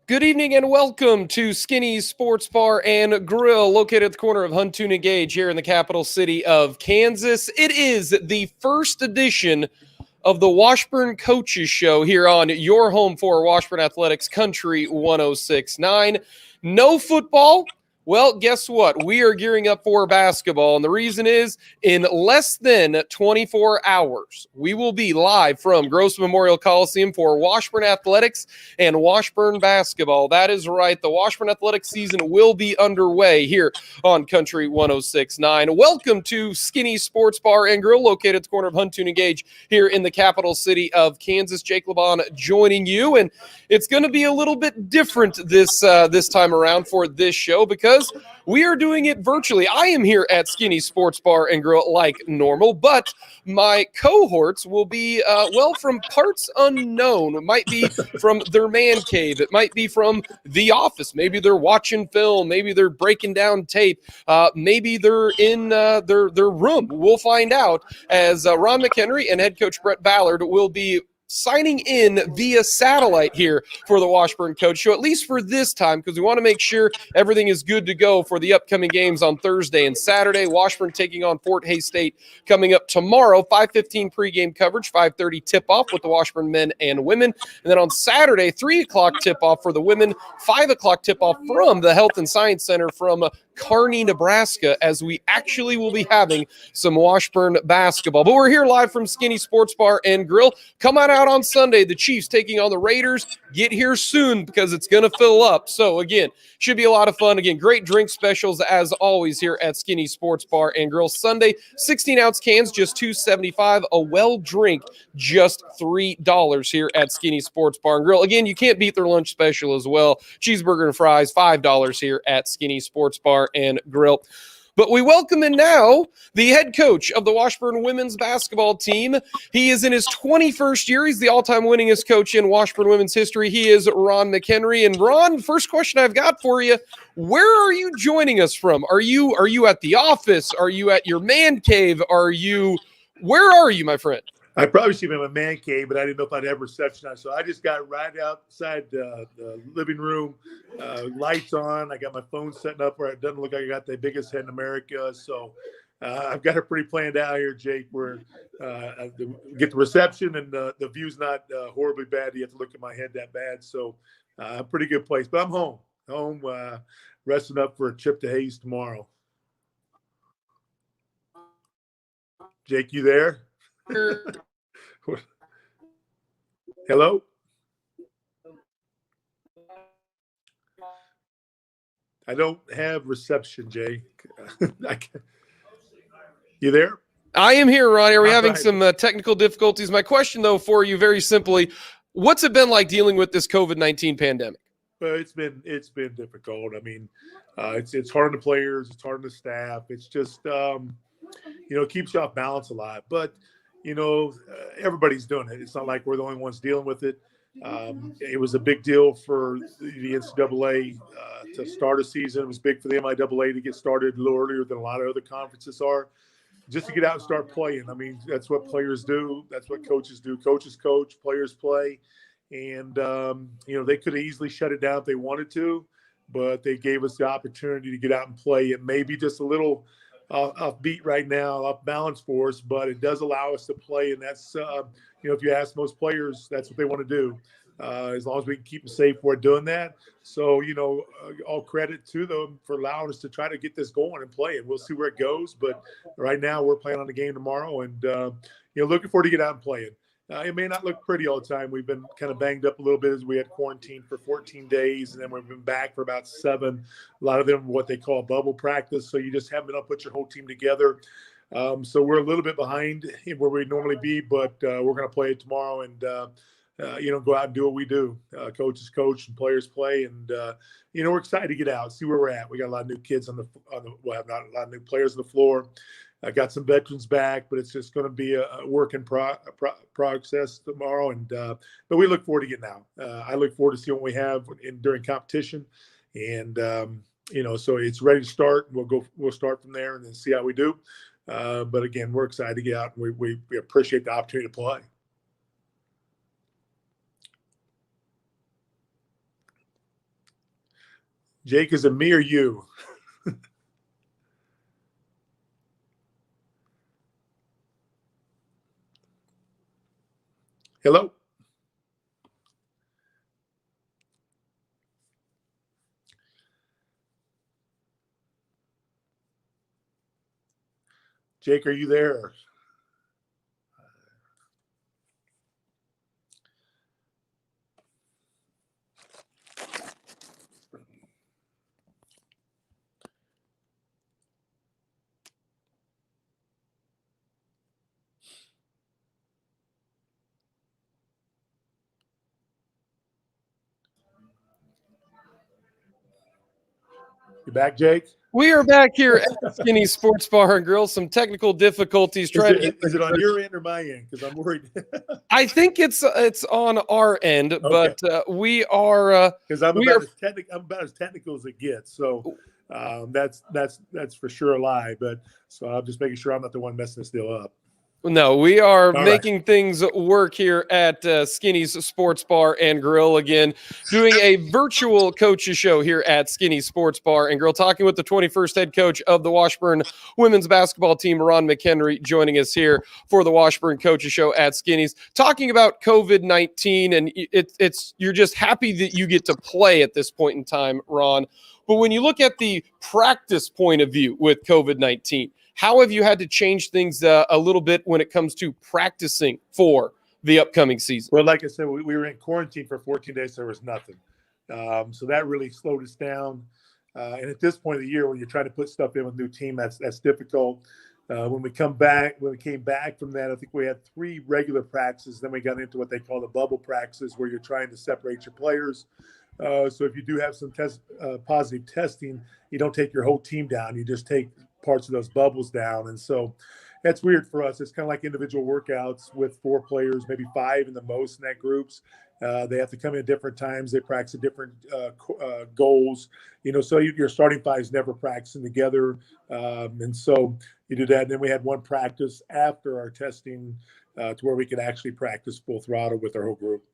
Good evening and welcome to Skinny's Sports Bar and Grill, located at the corner of Huntoon and Gage here in the capital city of Kansas. It is the first edition of the Washburn Coaches Show here on your home for Washburn Athletics Country 106.9. No football. Well, guess what? We are gearing up for basketball, and the reason is in less than 24 hours, we will be live from Gross Memorial Coliseum for Washburn Athletics and Washburn basketball. That is right. The Washburn Athletics season will be underway here on Country 106.9. Welcome to Skinny Sports Bar and Grill, located at the corner of Huntoon and Gage here in the capital city of Kansas. Jake LeBon joining you, and it's going to be a little bit different this time around for this show because we are doing it virtually. I am here at Skinny Sports Bar and Grill like normal, but my cohorts will be, from parts unknown. It might be from their man cave. It might be from the office. Maybe they're watching film. Maybe they're breaking down tape. Maybe they're in their room. We'll find out as Ron Mchenry and head coach Brett Ballard will be signing in via satellite here for the Washburn Coach Show, at least for this time, because we want to make sure everything is good to go for the upcoming games on Thursday and Saturday. Washburn taking on Fort Hays State coming up tomorrow, 5:15 pregame coverage, 5:30 tip-off with the Washburn men and women. And then on Saturday, 3 o'clock tip-off for the women, 5 o'clock tip-off from the Health and Science Center from Kearney, Nebraska, as we actually will be having some Washburn basketball. But we're here live from Skinny Sports Bar and Grill. Come on out on Sunday. The Chiefs taking on the Raiders. Get here soon because it's going to fill up. So, again, should be a lot of fun. Again, great drink specials as always here at Skinny Sports Bar and Grill. Sunday, 16-ounce cans, just $2.75. A well drink, just $3 here at Skinny Sports Bar and Grill. Again, you can't beat their lunch special as well. Cheeseburger and fries, $5 here at Skinny Sports Bar and Grill. But we welcome in now the head coach of the Washburn women's basketball team. He is in his 21st year. He's the all-time winningest coach in Washburn women's history. He is Ron Mchenry. And Ron, first question I've got for you, where are you joining us from? Are you at the office? Are you at your man cave? Where are you, my friend? I probably should be in my man cave, but I didn't know if I'd have reception. So I just got right outside the living room, lights on. I got my phone setting up where it doesn't look like I got the biggest head in America. So I've got it pretty planned out here, Jake, where I get the reception and the view's not horribly bad. You have to look at my head that bad. So a pretty good place. But I'm home, resting up for a trip to Hays tomorrow. Jake, you there? Hello? I don't have reception, Jake. You there? I am here, Ron. Are we having some technical difficulties? My question, though, for you very simply, what's it been like dealing with this COVID-19 pandemic? Well, it's been difficult. I mean, it's hard on the players. It's hard on the staff. It's just, it keeps you off balance a lot. But everybody's doing it. It's not like we're the only ones dealing with it. It was a big deal for the NCAA to start a season. It was big for the MIAA to get started a little earlier than a lot of other conferences are, just to get out and start playing. I mean, that's what players do. That's what coaches do. Coaches coach, players play. And, they could have easily shut it down if they wanted to, but they gave us the opportunity to get out and play. It may be just a little off beat right now, off balance for us, but it does allow us to play. And that's, if you ask most players, that's what they want to do, as long as we can keep them safe for doing that. So, all credit to them for allowing us to try to get this going and play. And we'll see where it goes. But right now we're playing on the game tomorrow and, looking forward to get out and playing. It may not look pretty all the time. We've been kind of banged up a little bit as we had quarantined for 14 days, and then we've been back for about 7. A lot of them what they call bubble practice, so you just haven't been able to put your whole team together. So we're a little bit behind where we'd normally be, but we're going to play it tomorrow and, go out and do what we do. Coaches coach and players play, and, we're excited to get out, see where we're at. We got a lot of new kids we'll have not a lot of new players on the floor. I got some veterans back, but it's just going to be a work in process tomorrow. And but we look forward to getting out. I look forward to see what we have during competition, and so it's ready to start. We'll start from there and then see how we do. But again, we're excited to get out. And we appreciate the opportunity to play. Jake, is it me or you? Hello? Jake, are you there? You back, Jake? We are back here at Skinny Sports Bar and Grill. Some technical difficulties trying to get. Is it on your end or my end? Because I'm worried. I think it's on our end, Okay. but we are because I'm about as technical as it gets. So that's for sure a lie. But so I'm just making sure I'm not the one messing this deal up. No, we are All making right. things work here at Skinny's Sports Bar and Grill again, doing a virtual coaches show here at Skinny's Sports Bar and Grill, talking with the 21st head coach of the Washburn women's basketball team, Ron Mchenry, joining us here for the Washburn coaches show at Skinny's, talking about COVID-19, and you're just happy that you get to play at this point in time, Ron. But when you look at the practice point of view with COVID-19, how have you had to change things a little bit when it comes to practicing for the upcoming season? Well, like I said, we were in quarantine for 14 days. So there was nothing. So that really slowed us down. And at this point of the year, when you're trying to put stuff in with a new team, that's difficult. When we came back from that, I think we had 3 regular practices. Then we got into what they call the bubble practices, where you're trying to separate your players. So if you do have some positive testing, you don't take your whole team down. You just take parts of those bubbles down. And so that's weird for us. It's kind of like individual workouts with 4 players, maybe 5 in the most in that groups. They have to come in at different times. They practice at different goals, so your starting 5s never practicing together. And so you do that. And then we had one practice after our testing to where we could actually practice full throttle with our whole group.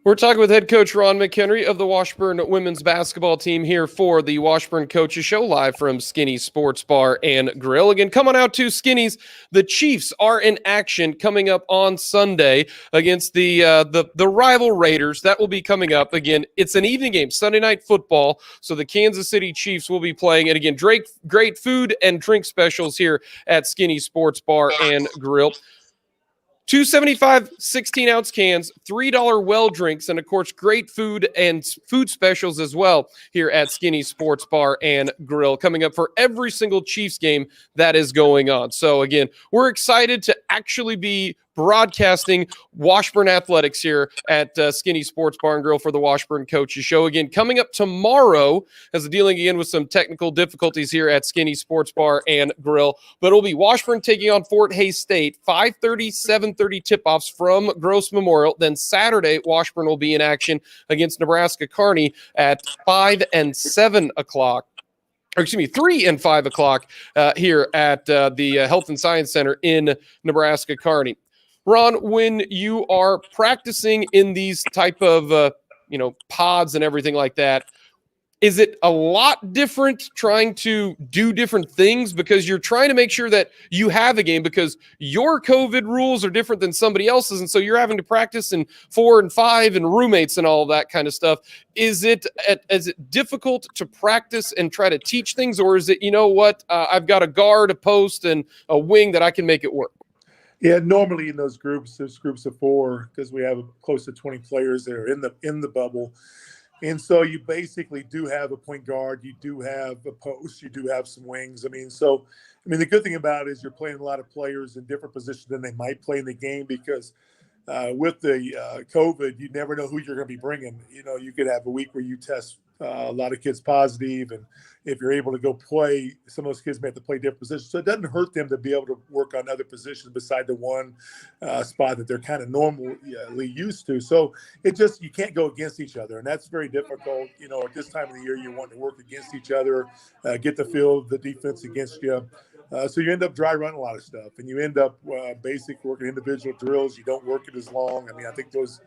We're talking with head coach Ron Mchenry of the Washburn women's basketball team here for the Washburn Coaches Show, live from Skinny's Sports Bar and Grill. Again, come on out to Skinny's. The Chiefs are in action coming up on Sunday against the rival Raiders. That will be coming up. Again, it's an evening game, Sunday Night Football. So the Kansas City Chiefs will be playing. And again, great food and drink specials here at Skinny's Sports Bar and Grill. $2.75 16-ounce cans, $3 well drinks, and, of course, great food and food specials as well here at Skinny Sports Bar and Grill, coming up for every single Chiefs game that is going on. So, again, we're excited to actually be broadcasting Washburn Athletics here at Skinny Sports Bar and Grill for the Washburn Coaches Show. Again, coming up tomorrow, as dealing again with some technical difficulties here at Skinny Sports Bar and Grill, but it'll be Washburn taking on Fort Hays State, 5:30, 7:30 tip-offs from Gross Memorial. Then Saturday, Washburn will be in action against Nebraska Kearney at 5 and 7 o'clock. 3 and 5 o'clock here at the Health and Science Center in Nebraska Kearney. Ron, when you are practicing in these type of, pods and everything like that, is it a lot different trying to do different things because you're trying to make sure that you have a game because your COVID rules are different than somebody else's, and so you're having to practice in 4 and 5 and roommates and all that kind of stuff? Is it difficult to practice and try to teach things, or is it, I've got a guard, a post, and a wing that I can make it work? Yeah, normally in those groups, there's groups of 4 because we have close to 20 players that are in the bubble. And so you basically do have a point guard, you do have a post, you do have some wings. The good thing about it is you're playing a lot of players in different positions than they might play in the game because with the COVID, you never know who you're going to be bringing. You could have a week where you test a lot of kids positive, and if you're able to go play, some of those kids may have to play different positions. So it doesn't hurt them to be able to work on other positions beside the one spot that they're kind of normally used to. So you can't go against each other, and that's very difficult. At this time of the year, you want to work against each other, get the feel of the defense against you. So you end up dry running a lot of stuff, and you end up basic working individual drills. You don't work it as long. I mean, I think those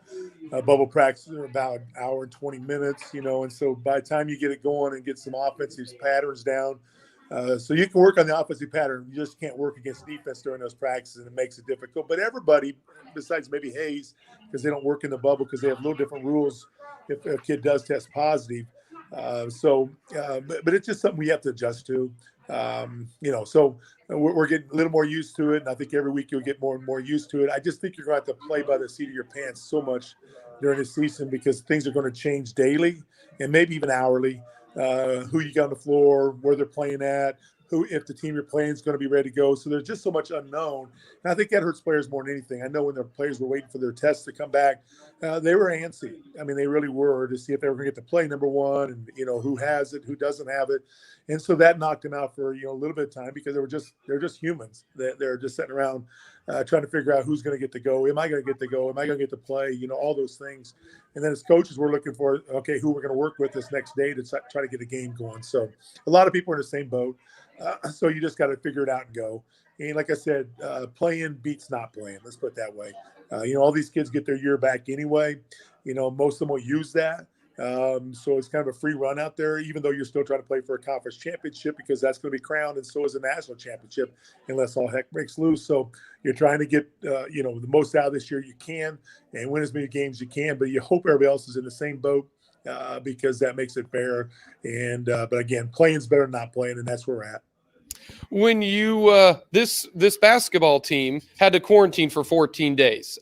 bubble practices are about an hour and 20 minutes, and so by the time you get it going and get some offensive patterns down, so you can work on the offensive pattern. You just can't work against defense during those practices, and it makes it difficult. But everybody, besides maybe Hayes, because they don't work in the bubble because they have little different rules if a kid does test positive. But it's just something we have to adjust to. So we're getting a little more used to it. And I think every week you'll get more and more used to it. I just think you're going to have to play by the seat of your pants so much during the season because things are going to change daily and maybe even hourly. Who you got on the floor, where they're playing at, if the team you're playing is going to be ready to go. So there's just so much unknown. And I think that hurts players more than anything. I know when the players were waiting for their tests to come back, they were antsy. I mean, they really were to see if they were going to get to play number one and, who has it, who doesn't have it. And so that knocked them out for, a little bit of time because they're just humans. They're just sitting around trying to figure out who's going to get to go. Am I going to get to go? Am I going to get to play? All those things. And then as coaches, we're looking for, okay, who we're going to work with this next day to try to get a game going. So a lot of people are in the same boat. So you just got to figure it out and go. And like I said, playing beats not playing. Let's put it that way. All these kids get their year back anyway. Most of them will use that. So it's kind of a free run out there, even though you're still trying to play for a conference championship because that's going to be crowned, and so is a national championship unless all heck breaks loose. So you're trying to get, the most out of this year you can and win as many games as you can, but you hope everybody else is in the same boat because that makes it fair. And but again, playing's better than not playing, and that's where we're at. When you this basketball team had to quarantine for 14 days,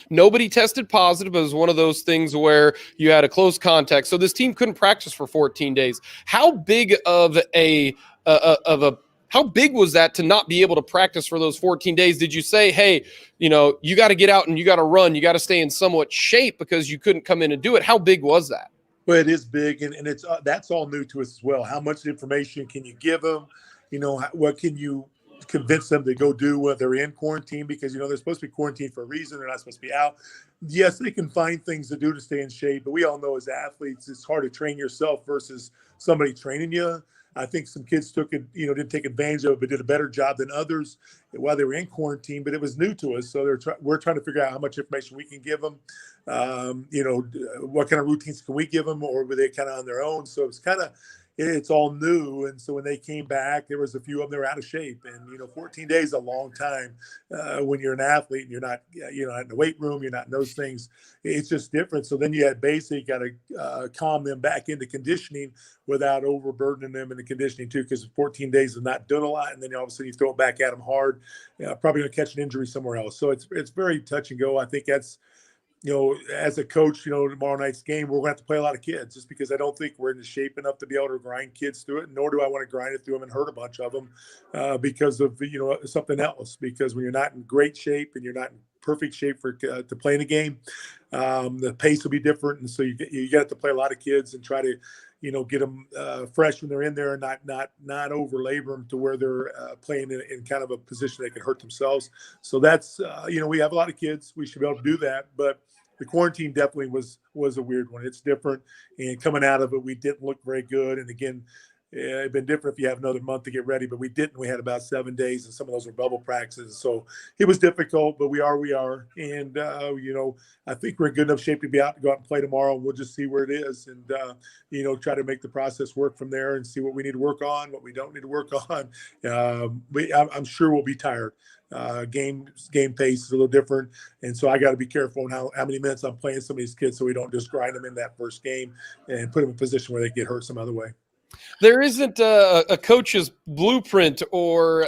nobody tested positive. It was one of those things where you had a close contact, so this team couldn't practice for 14 days. How big of how big was that to not be able to practice for those 14 days? Did you say, hey, you got to get out and you got to run, you got to stay in somewhat shape because you couldn't come in and do it? How big was that? Well, it is big, and it's that's all new to us as well. How much information can you give them? What can you convince them to go do when they're in quarantine? Because, they're supposed to be quarantined for a reason. They're not supposed to be out. Yes, they can find things to do to stay in shape, but we all know as athletes, it's hard to train yourself versus somebody training you. I think some kids took it, didn't take advantage of it, but did a better job than others while they were in quarantine. But it was new to us, so we're trying to figure out how much information we can give them. What kind of routines can we give them, or were they kind of on their own? So it's all new. And so when they came back, there was a few of them that were out of shape. And, 14 days is a long time when you're an athlete and you're not in the weight room, you're not in those things. It's just different. So then you got to calm them back into conditioning without overburdening them in the conditioning too, because 14 days is not doing a lot. And then all of a sudden you throw it back at them hard, probably going to catch an injury somewhere else. So it's very touch and go. I think that's, as a coach, tomorrow night's game, we're going to have to play a lot of kids just because I don't think we're in the shape enough to be able to grind kids through it, nor do I want to grind it through them and hurt a bunch of them because of, something else. Because when you're not in great shape and you're not in perfect shape to play in a game, the pace will be different. And so you got to play a lot of kids and try to, get them fresh when they're in there and not over labor them to where they're playing in kind of a position they can hurt themselves. So that's, we have a lot of kids. We should be able to do that. But the quarantine definitely was a weird one. It's different. And coming out of it, we didn't look very good. And again, it'd been different if you have another month to get ready, but we didn't. We had about 7 days, and some of those were bubble practices. So it was difficult, but we are. And, I think we're in good enough shape to go out and play tomorrow. And we'll just see where it is and, try to make the process work from there and see what we need to work on, what we don't need to work on. I'm sure we'll be tired. Game pace is a little different. And so I got to be careful on how many minutes I'm playing some of these kids so we don't just grind them in that first game and put them in a position where they get hurt some other way. There isn't a coach's blueprint or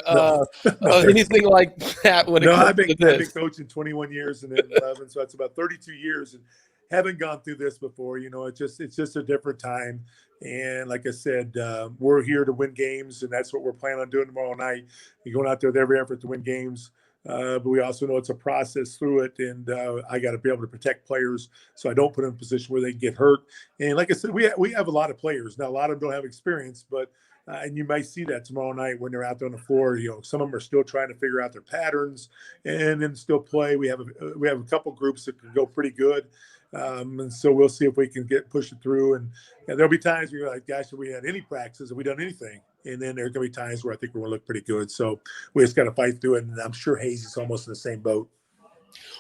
anything like that when it comes to this. I've been coaching 21 years and then 11, so that's about 32 years, and haven't gone through this before. It's just a different time. And like I said, we're here to win games, and that's what we're planning on doing tomorrow night. We're going out there with every effort to win games. But we also know it's a process through it, and I got to be able to protect players so I don't put them in a position where they get hurt. And like I said, we have a lot of players. Now, a lot of them don't have experience, but and you might see that tomorrow night when they're out there on the floor. Some of them are still trying to figure out their patterns and then still play. We have a couple groups that can go pretty good. And so we'll see if we can push it through. And there'll be times where you're like, gosh, have we had any practices? Have we done anything? And then there's going to be times where I think we're going to look pretty good. So we just got to fight through it. And I'm sure Hayes is almost in the same boat.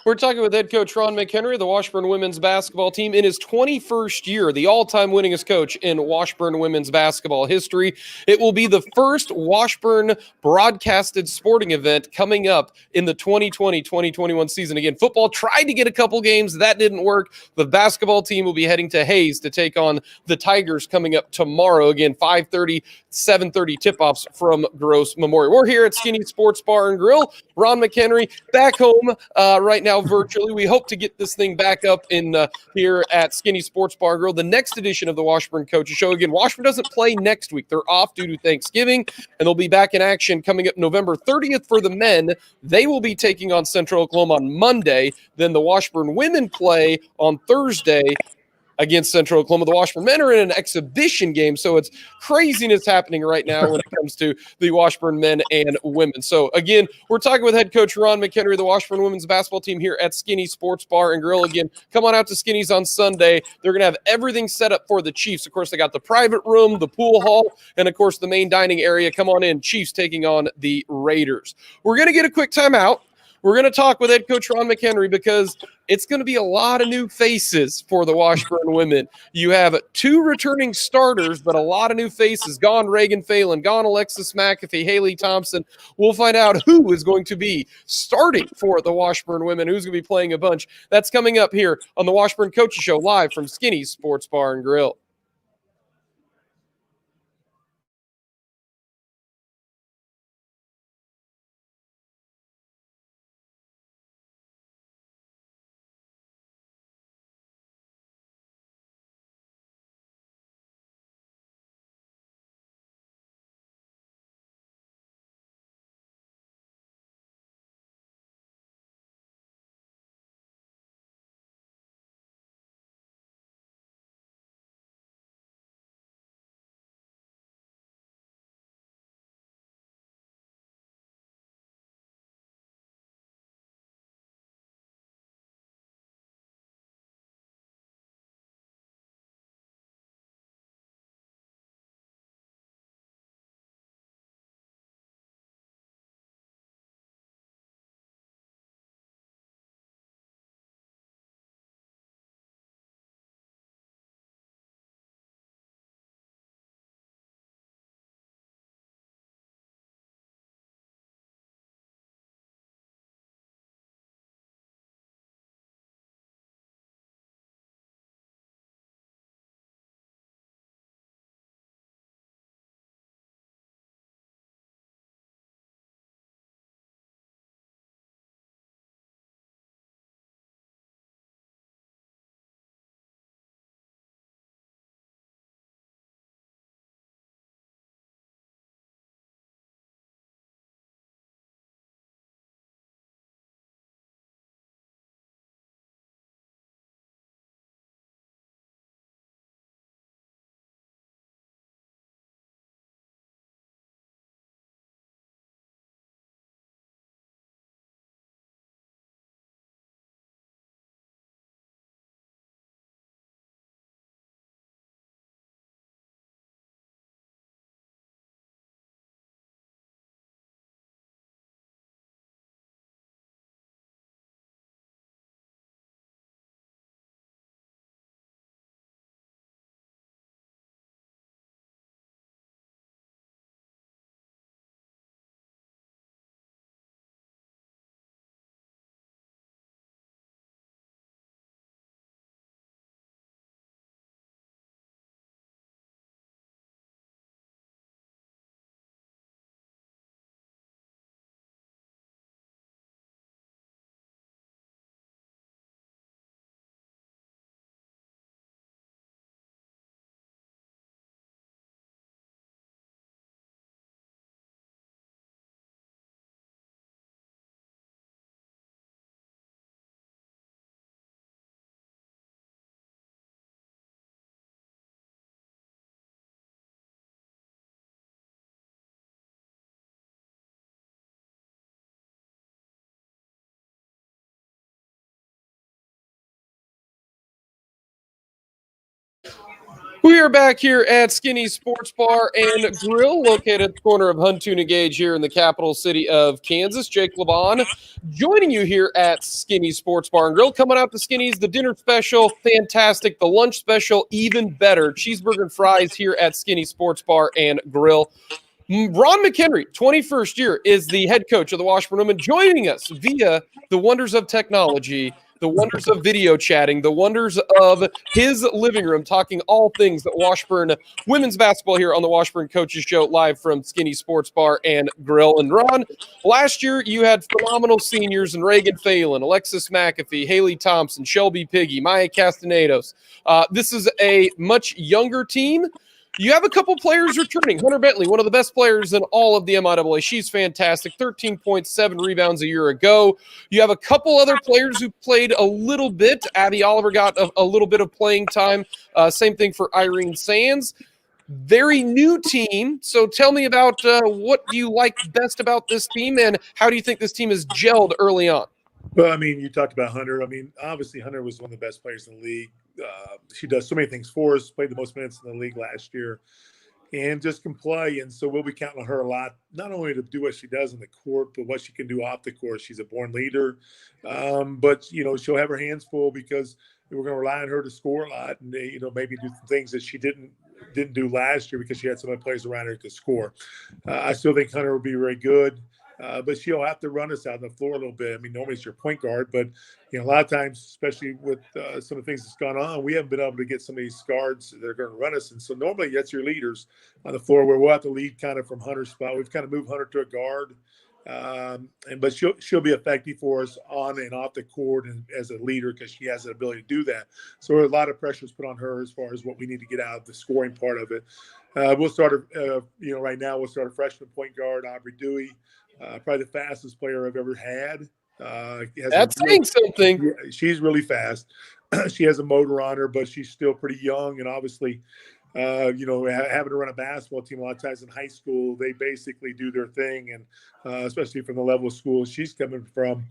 We're talking with head coach Ron Mchenry, the Washburn women's basketball team, in his 21st year, the all-time winningest coach in Washburn women's basketball history. It will be the first Washburn broadcasted sporting event coming up in the 2020-2021 season. Again, football tried to get a couple games. That didn't work. The basketball team will be heading to Hayes to take on the Tigers coming up tomorrow. Again, 5:30, 7:30 tip-offs from Gross Memorial. We're here at Skinny Sports Bar and Grill. Ron Mchenry back home right now virtually. We hope to get this thing back up in here at Skinny Sports Bar and Grill. The next edition of the Washburn Coaches Show. Again, Washburn doesn't play next week. They're off due to Thanksgiving, and they'll be back in action coming up November 30th for the men. They will be taking on Central Oklahoma on Monday. Then the Washburn women play on Thursday against Central Oklahoma. The Washburn men are in an exhibition game, so it's craziness happening right now when it comes to the Washburn men and women. So, again, we're talking with head coach Ron Mchenry, the Washburn women's basketball team here at Skinny Sports Bar and Grill. Again, come on out to Skinny's on Sunday. They're going to have everything set up for the Chiefs. Of course, they got the private room, the pool hall, and, of course, the main dining area. Come on in. Chiefs taking on the Raiders. We're going to get a quick timeout. We're going to talk with head coach Ron Mchenry because it's going to be a lot of new faces for the Washburn women. You have 2 returning starters, but a lot of new faces. Gone Reagan Phelan, gone Alexis McAfee, Haley Thompson. We'll find out who is going to be starting for the Washburn women, who's going to be playing a bunch. That's coming up here on the Washburn Coaches Show, live from Skinny Sports Bar and Grill. We are back here at Skinny Sports Bar and Grill, located at the corner of Huntoon and Gage here in the capital city of Kansas. Jake LeBon joining you here at Skinny Sports Bar and Grill. Coming out to Skinny's, the dinner special, fantastic. The lunch special, even better. Cheeseburger and fries here at Skinny Sports Bar and Grill. Ron Mchenry, 21st year, is the head coach of the Washburn Women, joining us via the wonders of technology, the wonders of video chatting, the wonders of his living room, talking all things Washburn women's basketball here on the Washburn Coaches Show, live from Skinny Sports Bar and Grill. And Ron, last year you had phenomenal seniors in Reagan Phelan, Alexis McAfee, Haley Thompson, Shelby Piggy, Maya Castanedos. This is a much younger team. You have a couple players returning. Hunter Bentley, one of the best players in all of the MIAA. She's fantastic. 13.7 rebounds a year ago. You have a couple other players who played a little bit. Abby Oliver got a little bit of playing time. Same thing for Irene Sands. Very new team. So tell me about what you like best about this team, and how do you think this team has gelled early on? Well, I mean, you talked about Hunter. I mean, obviously Hunter was one of the best players in the league. She does so many things for us, played the most minutes in the league last year, and just can play. And so we'll be counting on her a lot, not only to do what she does on the court, but what she can do off the court. She's a born leader. But, you know, she'll have her hands full because we're going to rely on her to score a lot and, you know, maybe do some things that she didn't do last year because she had so many players around her to score. I still think Hunter will be very good. But she'll have to run us out on the floor a little bit. I mean, normally it's your point guard, but you know, a lot of times, especially with some of the things that's gone on, we haven't been able to get some of these guards that are going to run us. And so normally that's your leaders on the floor, where we'll have to lead kind of from Hunter's spot. We've kind of moved Hunter to a guard, but she'll be effective for us on and off the court and as a leader because she has the ability to do that. So a lot of pressure is put on her as far as what we need to get out of the scoring part of it. We'll start, right now we'll start a freshman point guard, Aubry Dewey. Probably the fastest player I've ever had. That's saying something. Yeah, she's really fast. She has a motor on her, but she's still pretty young. And obviously, having to run a basketball team a lot of times in high school, they basically do their thing, and especially from the level of school she's coming from.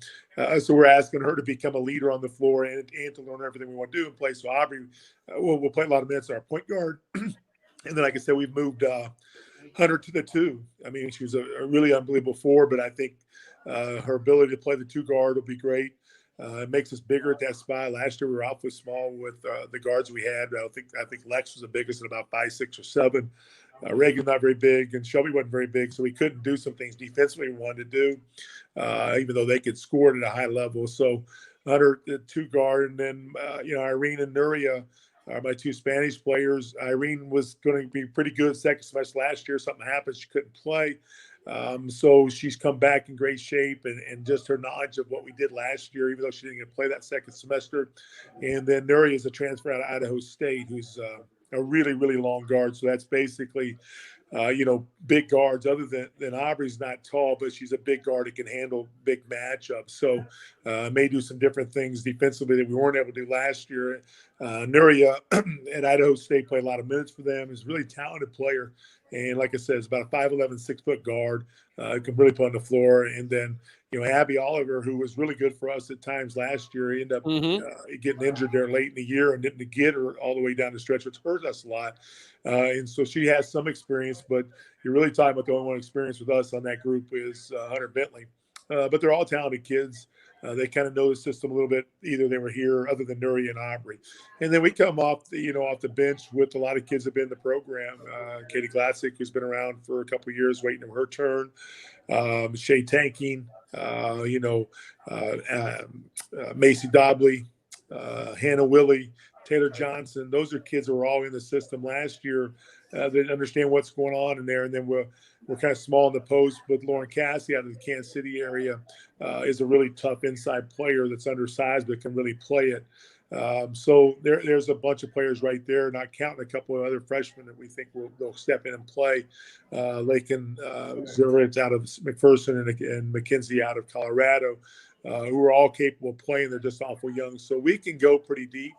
So we're asking her to become a leader on the floor and to learn everything we want to do and play. So Aubry will play a lot of minutes, our point guard. And then, like I said, we've moved Hunter to the two. I mean, she was a really unbelievable four, but I think her ability to play the two guard will be great. It makes us bigger at that spot. Last year we were awfully small with the guards we had. I think Lex was the biggest at about 5'6" or 7. Reagan not very big, and Shelby wasn't very big, so we couldn't do some things defensively we wanted to do, even though they could score at a high level. So Hunter, the two guard, and then Irene and Nuria are my two Spanish players. Irene was going to be pretty good second semester last year. Something happened. She couldn't play. So she's come back in great shape, and just her knowledge of what we did last year, even though she didn't get to play that second semester. And then Nuria is a transfer out of Idaho State, who's a really, really long guard. So that's basically, big guards. Other than Aubrey's not tall, but she's a big guard that can handle big matchups. So may do some different things defensively that we weren't able to do last year. Nuria at Idaho State played a lot of minutes for them. Is a really talented player. And like I said, it's about a 5'11", 6-foot guard who can really play on the floor. And then, Abby Oliver, who was really good for us at times last year, ended up getting injured there late in the year and didn't get her all the way down the stretch, which hurt us a lot. And so she has some experience, but you're really talking about the only one experience with us on that group is Hunter Bentley. But they're all talented kids. They kind of know the system a little bit. Either they were here, other than Nuria and Aubry. And then we come off the bench with a lot of kids that have been in the program. Katie Glassick, who's been around for a couple of years, waiting for her turn. Shay Tanking, Macy Dobley, Hannah Willie, Taylor Johnson. Those are kids that were all in the system last year. They understand what's going on in there. And then we're kind of small in the post, but Lauren Cassie out of the Kansas City area is a really tough inside player that's undersized but can really play it. So there's a bunch of players right there, not counting a couple of other freshmen that we think they'll step in and play. Lakin Zurich out of McPherson and McKenzie out of Colorado, who are all capable of playing. They're just awful young. So we can go pretty deep.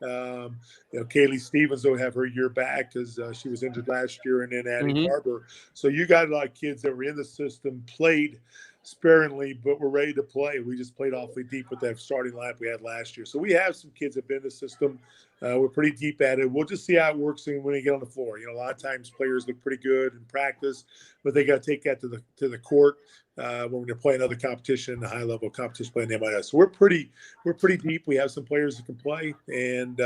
Kaylee Stevens will have her year back because she was injured last year, and then adding Barber. So you got a lot of kids that were in the system, played sparingly, but were ready to play. We just played awfully deep with that starting lineup we had last year. So we have some kids that have been in the system. We're pretty deep at it. We'll just see how it works when they get on the floor. A lot of times players look pretty good in practice, but they got to take that to the court when they're playing other competition, the high level competition playing the MLS. So we're pretty deep. We have some players that can play, and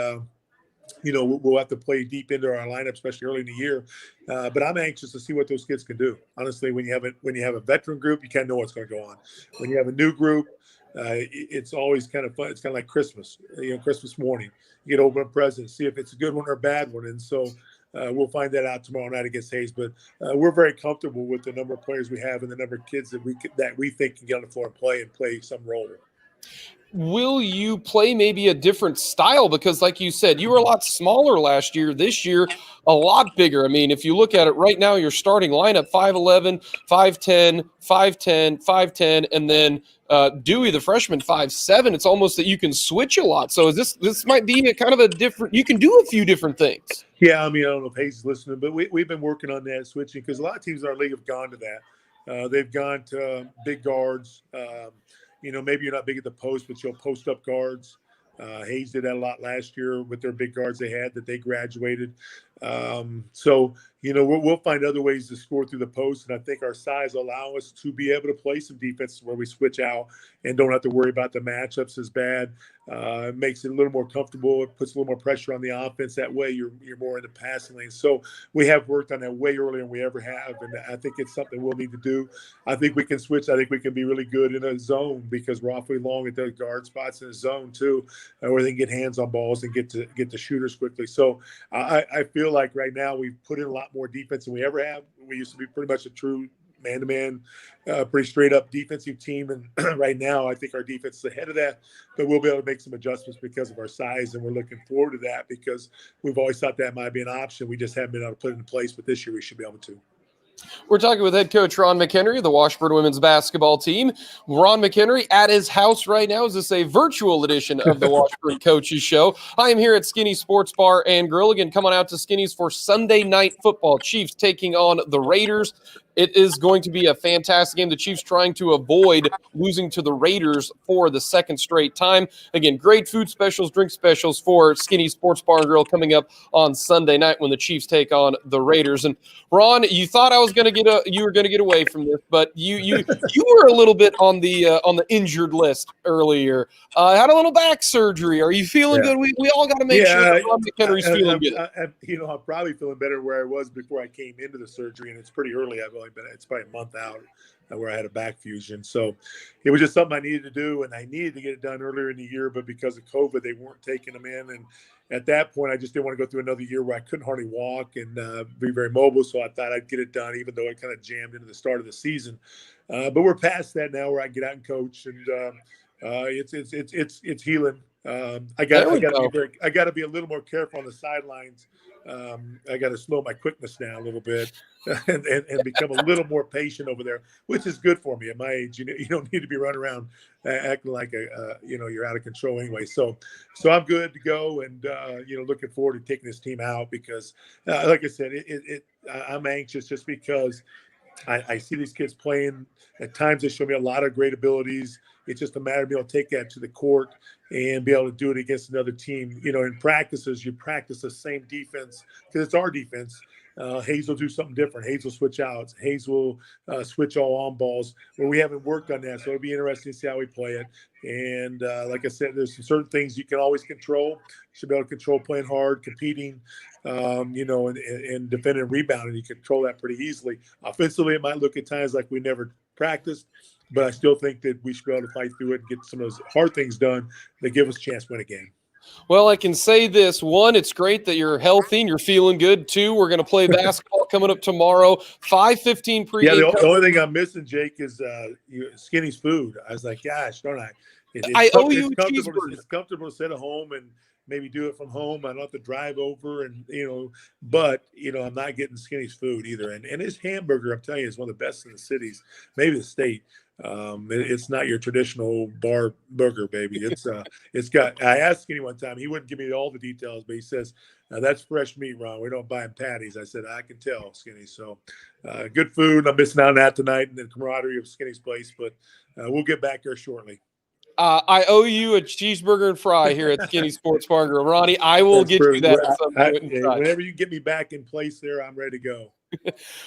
we'll have to play deep into our lineup, especially early in the year. But I'm anxious to see what those kids can do. Honestly, when you have a veteran group, you kind of know what's going to go on. When you have a new group, it's always kind of fun. It's kind of like Christmas, Christmas morning. You get open a present, see if it's a good one or a bad one. And so we'll find that out tomorrow night against Hayes. But we're very comfortable with the number of players we have and the number of kids that we think can get on the floor and play some role. Will you play maybe a different style? Because like you said, you were a lot smaller last year. This year, a lot bigger. I mean, if you look at it right now, your starting lineup, 5'11", 5'10", 5'10", 5'10", and then Dewey, the freshman, 5'7". It's almost that you can switch a lot. So this might be a kind of a different – you can do a few different things. Yeah, I mean, I don't know if Hayes is listening, but we've been working on that switching because a lot of teams in our league have gone to that. They've gone to big guards. Maybe you're not big at the post, but you'll post up guards. Hayes did that a lot last year with their big guards they had that they graduated. We'll find other ways to score through the post, and I think our size will allow us to be able to play some defense where we switch out and don't have to worry about the matchups as bad. It makes it a little more comfortable. It puts a little more pressure on the offense. That way you're more in the passing lane. So we have worked on that way earlier than we ever have, and I think it's something we'll need to do. I think we can switch. I think we can be really good in a zone because we're awfully long at those guard spots in a zone too, where they can get hands on balls and get to shooters quickly. So I feel like right now we've put in a lot more defense than we ever have. We used to be pretty much a true man-to-man, pretty straight-up defensive team. And right now I think our defense is ahead of that, but we'll be able to make some adjustments because of our size, and we're looking forward to that because we've always thought that might be an option. We just haven't been able to put it in place, but this year we should be able to. We're talking with head coach Ron Mchenry of the Washburn women's basketball team. Ron Mchenry at his house right now. Is this a virtual edition of the Washburn Coaches Show? I am here at Skinny's Sports Bar and Grill. Again, come on out to Skinny's for Sunday night football. Chiefs taking on the Raiders. It is going to be a fantastic game. The Chiefs trying to avoid losing to the Raiders for the second straight time. Again, great food specials, drink specials for Skinny Sports Bar and Grill coming up on Sunday night when the Chiefs take on the Raiders. And Ron, you thought I was going to you were going to get away from this, but you were a little bit on the injured list earlier. Had a little back surgery. Are you feeling good? We all got to make sure that Ron Mchenry's feeling good. I'm probably feeling better where I was before I came into the surgery, and it's pretty early. It's probably a month out where I had a back fusion. So it was just something I needed to do, and I needed to get it done earlier in the year, but because of COVID, they weren't taking them in. And at that point, I just didn't want to go through another year where I couldn't hardly walk and be very mobile. So I thought I'd get it done, even though I kind of jammed into the start of the season. But we're past that now where I can get out and coach, and it's healing. I got to be a little more careful on the sidelines. I got to slow my quickness down a little bit and become a little more patient over there, which is good for me at my age. You don't need to be running around acting like you're out of control anyway. So I'm good to go, and looking forward to taking this team out because, like I said, I'm anxious just because I see these kids playing. At times they show me a lot of great abilities. It's just a matter of being able to take that to the court and be able to do it against another team. In practices, you practice the same defense because it's our defense. Hayes will do something different. Hayes will switch outs. Hayes will switch all on balls. Well, we haven't worked on that, so it'll be interesting to see how we play it. And like I said, there's some certain things you can always control. You should be able to control playing hard, competing, and defending and rebounding. You control that pretty easily. Offensively, it might look at times like we never practiced, but I still think that we should be able to fight through it and get some of those hard things done that give us a chance to win a game. Well, I can say this. One, it's great that you're healthy and you're feeling good. Two, we're going to play basketball coming up tomorrow. 5:15 pregame. Yeah, the only thing I'm missing, Jake, is Skinny's food. I was like, gosh, don't I? I owe you a cheeseburger. It's comfortable to sit at home and maybe do it from home. I don't have to drive over but I'm not getting Skinny's food either. And his hamburger, I'm telling you, is one of the best in the cities, maybe the state. It's not your traditional bar burger, baby. It's got. I asked Skinny one time. He wouldn't give me all the details, but he says that's fresh meat, Ron. We don't buy him patties. I said I can tell, Skinny. So good food. I'm missing out on that tonight and the camaraderie of Skinny's place, but we'll get back there shortly. I owe you a cheeseburger and fry here at Skinny Sports Bar and Grill. Ronnie, I will That's get you perfect. that at some point in time. Whenever you get me back in place there, I'm ready to go.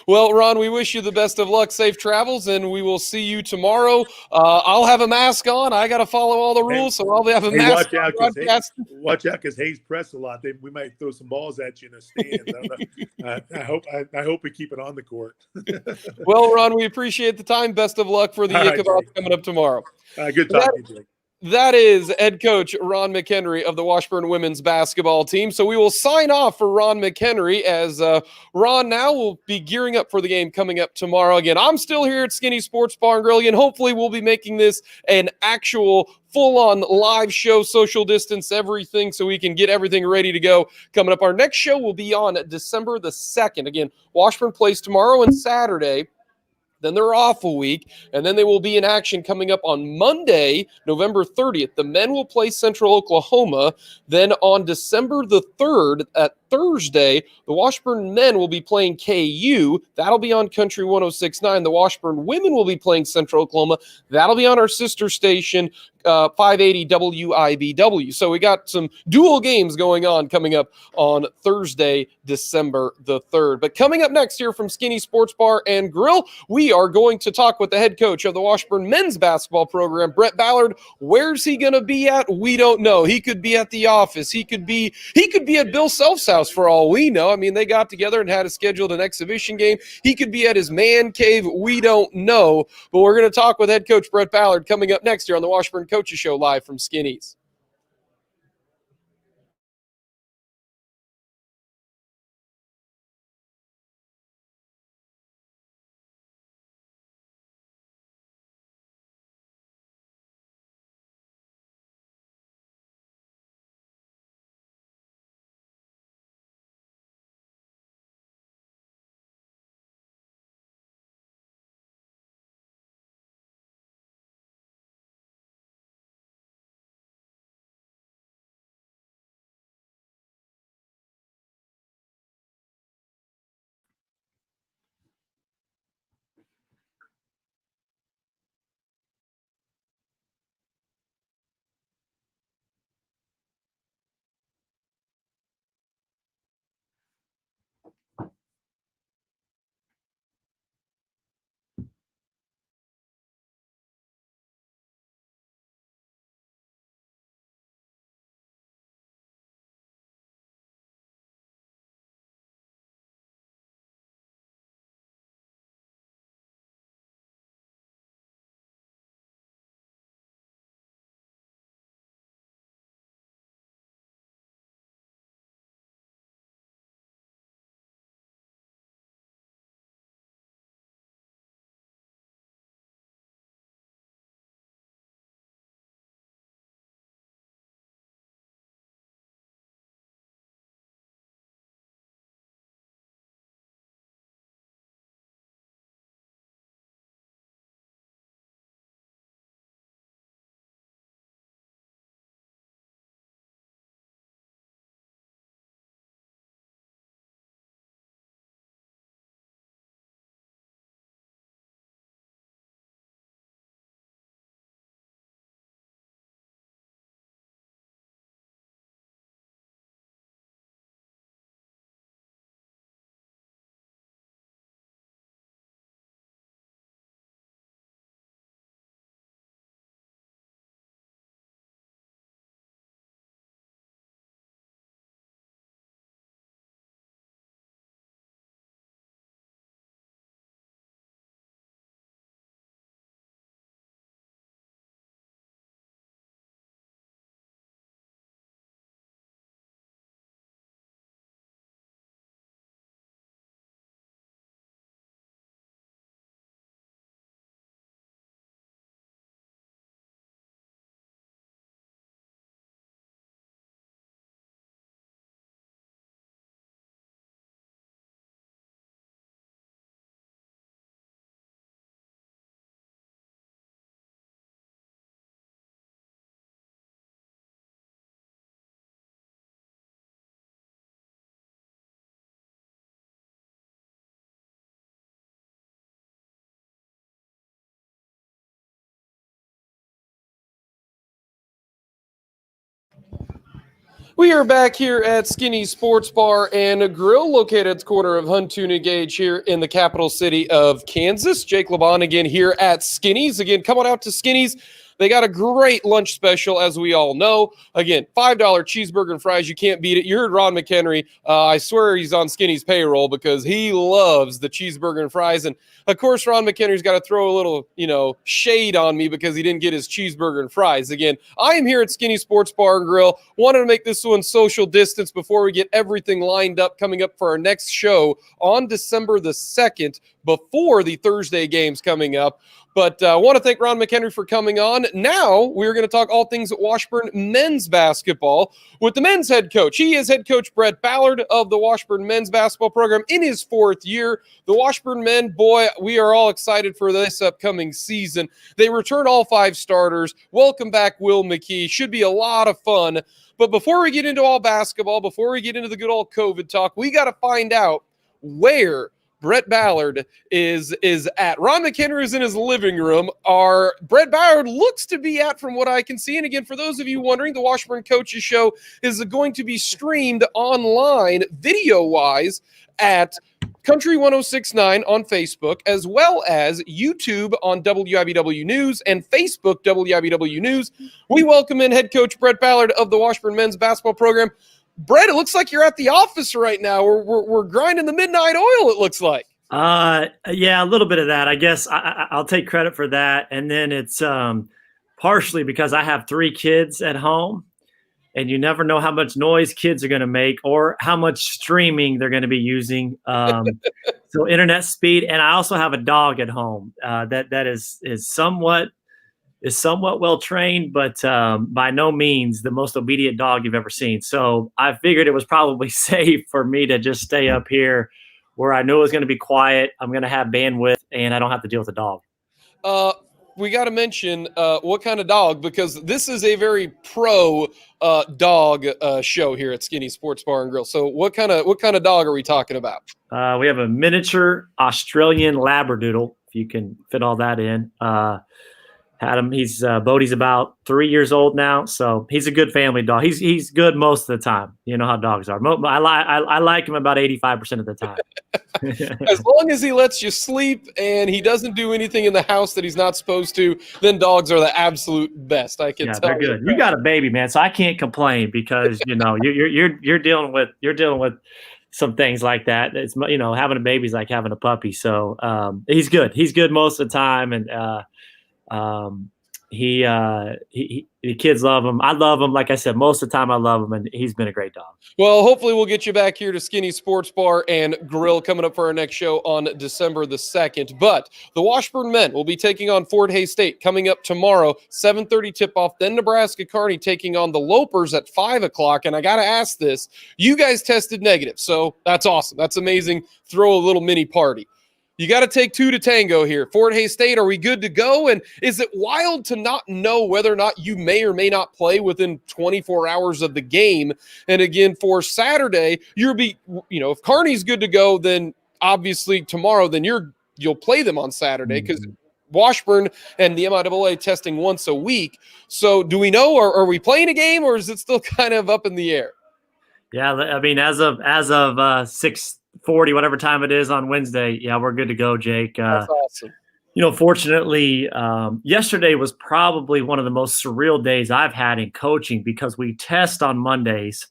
Well, Ron, we wish you the best of luck, safe travels, and we will see you tomorrow. I'll have a mask on. I got to follow all the rules, so I'll have a mask on broadcasting. Watch out, because Hayes press a lot. We might throw some balls at you in the stands. I hope we keep it on the court. Well, Ron, we appreciate the time. Best of luck for the Ichabod coming up tomorrow. Good talking to you, Jake. That is head coach Ron Mchenry of the Washburn women's basketball team. So we will sign off for Ron Mchenry as Ron now will be gearing up for the game coming up tomorrow. Again, I'm still here at Skinny Sports Bar and Grill. Again, hopefully we'll be making this an actual full-on live show, social distance, everything, so we can get everything ready to go coming up. Our next show will be on December the 2nd. Again, Washburn plays tomorrow and Saturday. Then they're off a week, and then they will be in action coming up on Monday, November 30th. The men will play Central Oklahoma. Then on December the 3rd, at Thursday, the Washburn men will be playing KU. That'll be on Country 106.9. The Washburn women will be playing Central Oklahoma. That'll be on our sister station, 580 WIBW. So we got some dual games going on coming up on Thursday, December the 3rd. But coming up next here from Skinny Sports Bar and Grill, we are going to talk with the head coach of the Washburn men's basketball program, Brett Ballard. Where's he going to be at? We don't know. He could be at the office. He could be at Bill Self's house for all we know. I mean, they got together and had scheduled an exhibition game. He could be at his man cave. We don't know. But we're going to talk with head coach Brett Ballard coming up next year on the Washburn Coaches Show live from Skinny's. We are back here at Skinny Sports Bar and Grill, located at the corner of Huntoon Gage here in the capital city of Kansas. Jake LeBon again here at Skinny's. Again, come on out to Skinny's. They got a great lunch special, as we all know. Again, $5 cheeseburger and fries. You can't beat it. You heard Ron Mchenry. I swear he's on Skinny's payroll because he loves the cheeseburger and fries. And, of course, Ron McHenry's got to throw a little, shade on me because he didn't get his cheeseburger and fries. Again, I am here at Skinny Sports Bar and Grill. Wanted to make this one social distance before we get everything lined up coming up for our next show on December the 2nd before the Thursday games coming up. But I want to thank Ron Mchenry for coming on. Now we're going to talk all things at Washburn men's basketball with the men's head coach. He is head coach Brett Ballard of the Washburn men's basketball program in his 4th year. The Washburn men, boy, we are all excited for this upcoming season. They return all 5 starters. Welcome back, Will McKee. Should be a lot of fun. But before we get into all basketball, before we get into the good old COVID talk, we got to find out where Brett Ballard is at. Ron McHenry is in his living room. Brett Ballard looks to be at, from what I can see. And again, for those of you wondering, the Washburn Coaches Show is going to be streamed online, video-wise, at Country 106.9 on Facebook, as well as YouTube on WIBW News and Facebook WIBW News. We welcome in head coach Brett Ballard of the Washburn men's basketball program. Brett, it looks like you're at the office right now. We're grinding the midnight oil, it looks like. Yeah, a little bit of that. I guess I'll take credit for that. And then it's partially because I have 3 kids at home, and you never know how much noise kids are going to make or how much streaming they're going to be using. So internet speed. And I also have a dog at home that is somewhat well trained, but by no means the most obedient dog you've ever seen. So I figured it was probably safe for me to just stay up here where I knew it was going to be quiet. I'm going to have bandwidth, and I don't have to deal with the dog. We got to mention what kind of dog, because this is a very pro dog show here at Skinny Sports Bar and Grill. So what kind of dog are we talking about? We have a miniature Australian Labradoodle, if you can fit all that in. Had him. He's Bodie's about 3 years old now, so he's a good family dog. He's good most of the time. You know how dogs are. I like him about 85% of the time. As long as he lets you sleep and he doesn't do anything in the house that he's not supposed to, then dogs are the absolute best. I can tell. They're good. You got a baby, man, so I can't complain because you're dealing with some things like that. It's having a baby is like having a puppy. So he's good. He's good most of the time, and the kids love him. I love him. Like I said, most of the time I love him, and he's been a great dog. Well, hopefully we'll get you back here to Skinny Sports Bar and Grill coming up for our next show on December the 2nd. But the Washburn men will be taking on Fort Hays State coming up tomorrow, 7:30 tip-off. Then Nebraska Kearney taking on the Lopers at 5 o'clock. And I got to ask this. You guys tested negative, so that's awesome. That's amazing. Throw a little mini party. You got to take 2 to tango here. Fort Hays State, are we good to go? And is it wild to not know whether or not you may or may not play within 24 hours of the game? And again, for Saturday, if Kearney's good to go, then obviously tomorrow, then you'll play them on Saturday because Washburn and the MIAA testing once a week. So do we know, or are we playing a game, or is it still kind of up in the air? Yeah, I mean, as of 6:40, whatever time it is on Wednesday, yeah, we're good to go, Jake. That's awesome. Fortunately, yesterday was probably one of the most surreal days I've had in coaching because we test on Mondays.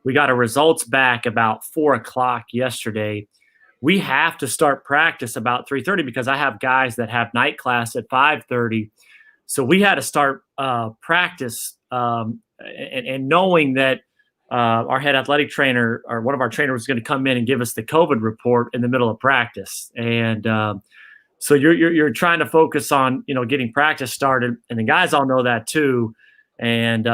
We got our results back about 4 o'clock yesterday. We have to start practice about 3:30 because I have guys that have night class at 5:30. So we had to start practice and knowing that our head athletic trainer or one of our trainers was going to come in and give us the COVID report in the middle of practice. And so you're trying to focus on, getting practice started, and the guys all know that too. And,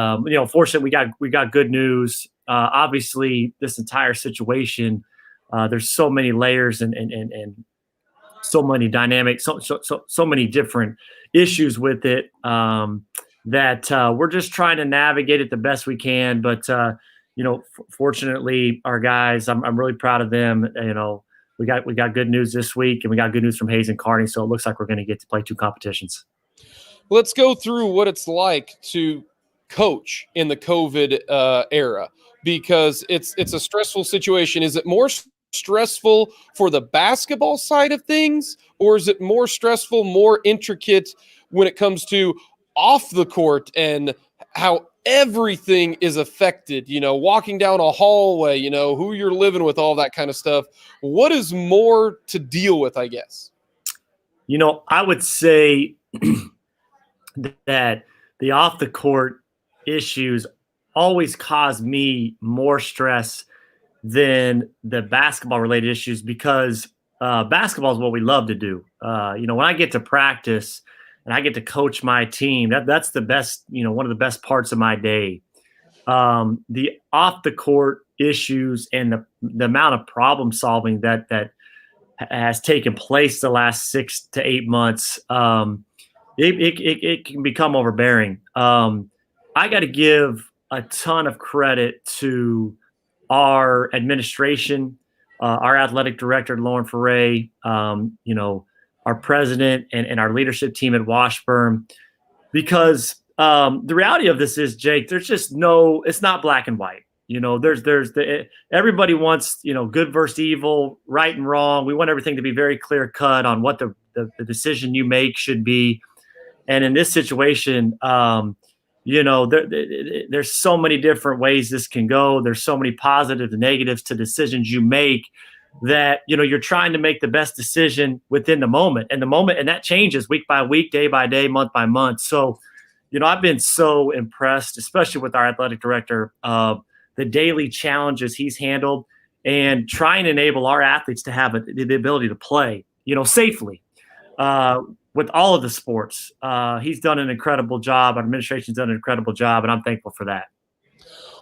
fortunately we got good news. Obviously this entire situation, there's so many layers and so many dynamics, so many different issues with it that we're just trying to navigate it the best we can. But, fortunately, our guys, I'm really proud of them. We got good news this week, and we got good news from Hays and Kearney, so it looks like we're going to get to play 2 competitions. Let's go through what it's like to coach in the COVID era. because it's a stressful situation. Is it more stressful for the basketball side of things, or is it more stressful, more intricate when it comes to off the court and how everything is affected, walking down a hallway, who you're living with, all that kind of stuff? What is more to deal with, I guess? I would say that the off the court issues always cause me more stress than the basketball related issues, because basketball is what we love to do. When I get to practice and I get to coach my team, that's the best, one of the best parts of my day. The off the court issues and the amount of problem solving that has taken place the last 6 to 8 months, it can become overbearing. I got to give a ton of credit to our administration, our athletic director, Lauren Ferre, our president and our leadership team at Washburn, because the reality of this is, Jake, there's just it's not black and white. Everybody wants, good versus evil, right and wrong. We want everything to be very clear cut on what the decision you make should be. And in this situation, there's so many different ways this can go. There's so many positives and negatives to decisions you make that, you're trying to make the best decision within the moment, and that changes week by week, day by day, month by month. So, I've been so impressed, especially with our athletic director, the daily challenges he's handled and trying to enable our athletes to have the ability to play, safely with all of the sports. He's done an incredible job. Our administration's done an incredible job, and I'm thankful for that.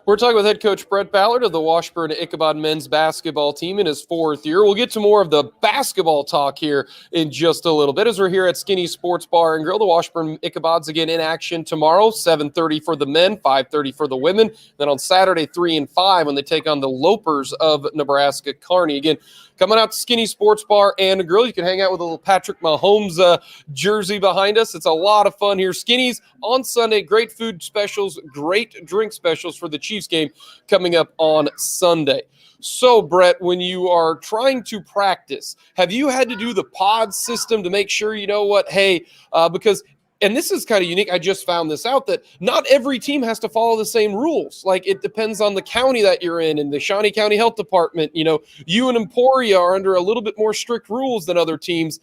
We're talking with head coach Brett Ballard of the Washburn Ichabod men's basketball team in his 4th year. We'll get to more of the basketball talk here in just a little bit as we're here at Skinny Sports Bar and Grill. The Washburn Ichabods again in action tomorrow, 7:30 for the men, 5:30 for the women. Then on Saturday, 3 and 5 when they take on the Lopers of Nebraska Kearney. Again, coming out to Skinny Sports Bar and Grill, you can hang out with a little Patrick Mahomes jersey behind us. It's a lot of fun here. Skinny's on Sunday, great food specials, great drink specials for the Chiefs game coming up on Sunday. So, Brett, when you are trying to practice, have you had to do the pod system to make sure because and this is kind of unique. I just found this out that not every team has to follow the same rules. Like, it depends on the county that you're in and the Shawnee County Health Department. You and Emporia are under a little bit more strict rules than other teams.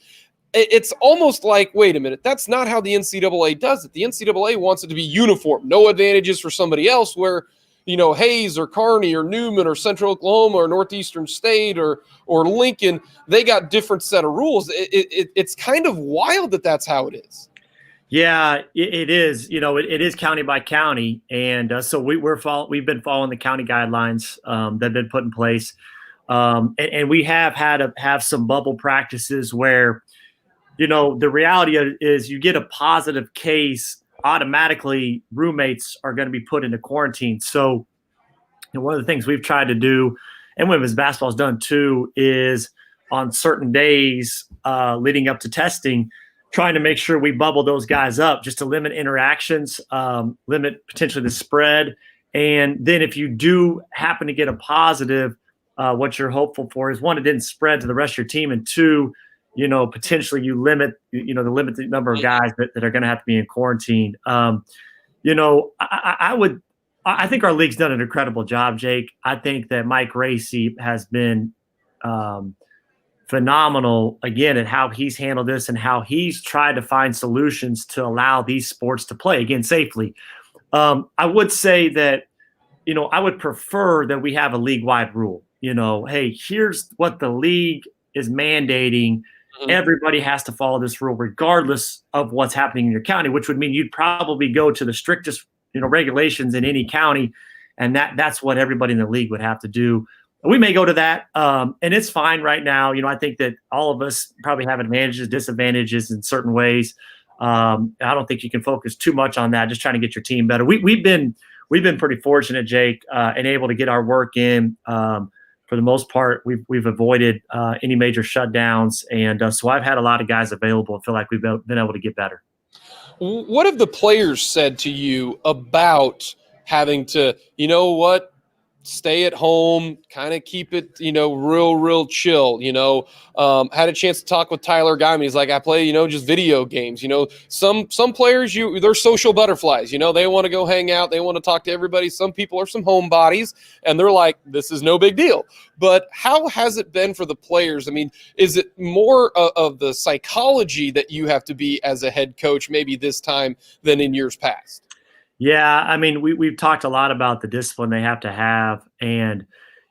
It's almost like, wait a minute, that's not how the NCAA does it. The NCAA wants it to be uniform. No advantages for somebody else where, Hayes or Kearney or Newman or Central Oklahoma or Northeastern State or Lincoln, they got different set of rules. It's kind of wild that that's how it is. Yeah, it is. It is county by county, and so we've been following the county guidelines that have been put in place, and we have had to have some bubble practices where, the reality is you get a positive case, automatically roommates are going to be put into quarantine. So, one of the things we've tried to do, and women's basketball has done too, is on certain days leading up to testing, trying to make sure we bubble those guys up just to limit interactions, limit potentially the spread. And then if you do happen to get a positive, what you're hopeful for is, one, it didn't spread to the rest of your team, and two, potentially you limit, the limited number of guys that are going to have to be in quarantine. I think our league's done an incredible job, Jake. I think that Mike Racy has been phenomenal, again, at how he's handled this and how he's tried to find solutions to allow these sports to play, again, safely. I would say that, I would prefer that we have a league-wide rule. Hey, here's what the league is mandating. Everybody has to follow this rule regardless of what's happening in your county, which would mean you'd probably go to the strictest, regulations in any county, and that's what everybody in the league would have to do. We may go to that, and it's fine right now. I think that all of us probably have advantages, disadvantages in certain ways. I don't think you can focus too much on that, just trying to get your team better. We've been pretty fortunate, Jake, and able to get our work in. For the most part, we've avoided any major shutdowns, and so I've had a lot of guys available and feel like we've been able to get better. What have the players said to you about having to, stay at home, kind of keep it, real chill. Had a chance to talk with Tyler Guyman. He's like, I play, just video games. Some players, they're social butterflies. They want to go hang out. They want to talk to everybody. Some people are some homebodies, and they're like, this is no big deal. But how has it been for the players? I mean, is it more of the psychology that you have to be as a head coach maybe this time than in years past? Yeah, I mean, we've talked a lot about the discipline they have to have, and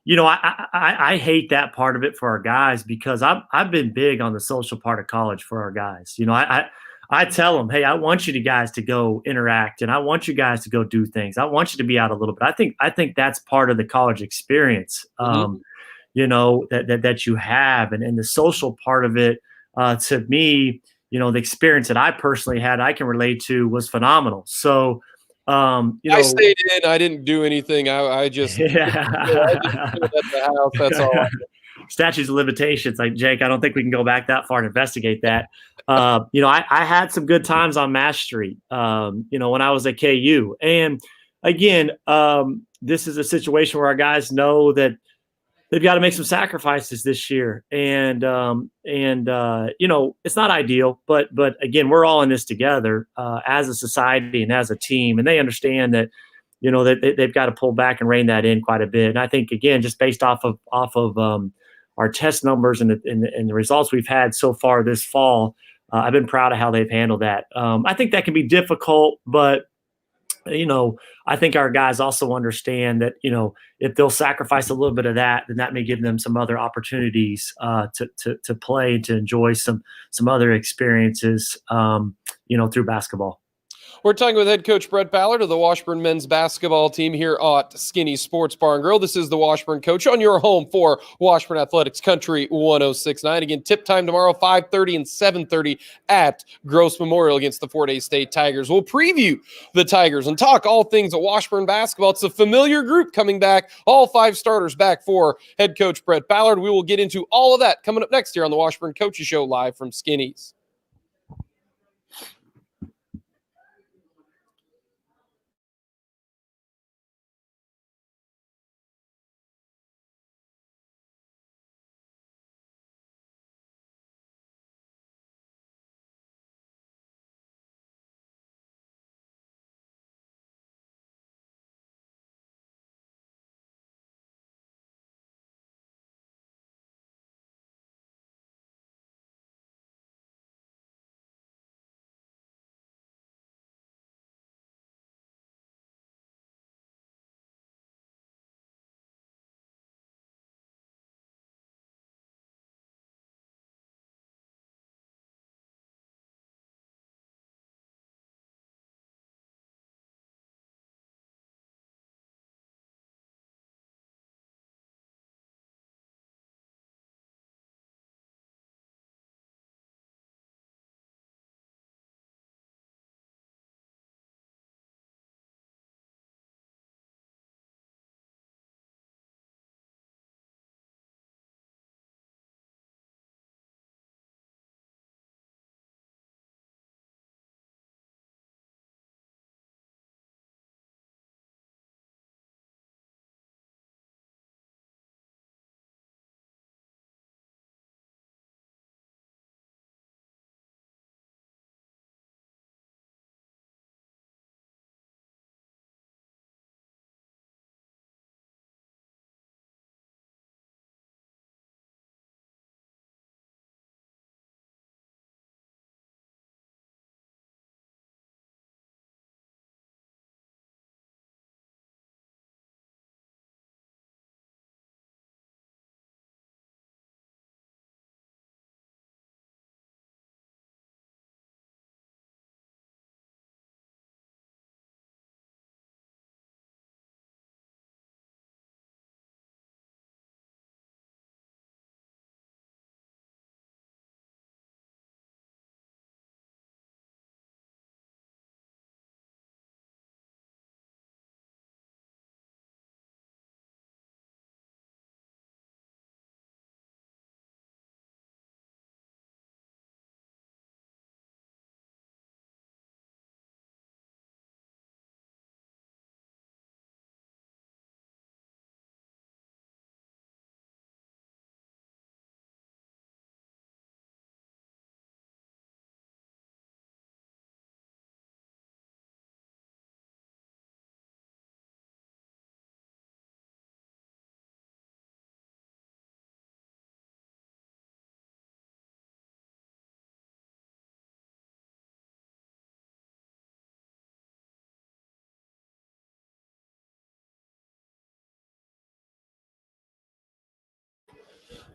I hate that part of it for our guys because I've been big on the social part of college for our guys. I tell them, hey, I want you guys to go interact, and I want you guys to go do things. I want you to be out a little bit. I think that's part of the college experience, that you have, and the social part of it. To me, the experience that I personally had, I can relate to, was phenomenal. So. I stayed in. I didn't do anything. I just, Yeah. I just stayed at the house. That's all. Statutes of limitations. Like, Jake, I don't think we can go back that far and investigate that. I had some good times on Mass Street, when I was at KU. And again, this is a situation where our guys know that they've got to make some sacrifices this year. And it's not ideal, but again, we're all in this together as a society and as a team. And they understand that, that they've got to pull back and rein that in quite a bit. And I think, again, just based off of our test numbers and the results we've had so far this fall, I've been proud of how they've handled that. I think that can be difficult, but I think our guys also understand that, if they'll sacrifice a little bit of that, then that may give them some other opportunities to play, to enjoy some other experiences, through basketball. We're talking with head coach Brett Ballard of the Washburn men's basketball team here at Skinny Sports Bar and Grill. This is the Washburn Coach on your home for Washburn Athletics Country 106.9. Again, tip time tomorrow, 5:30 and 7:30 at Gross Memorial against the Fort Hays State Tigers. We'll preview the Tigers and talk all things at Washburn basketball. It's a familiar group coming back, all 5 starters back for head coach Brett Ballard. We will get into all of that coming up next year on the Washburn Coaches Show live from Skinny's.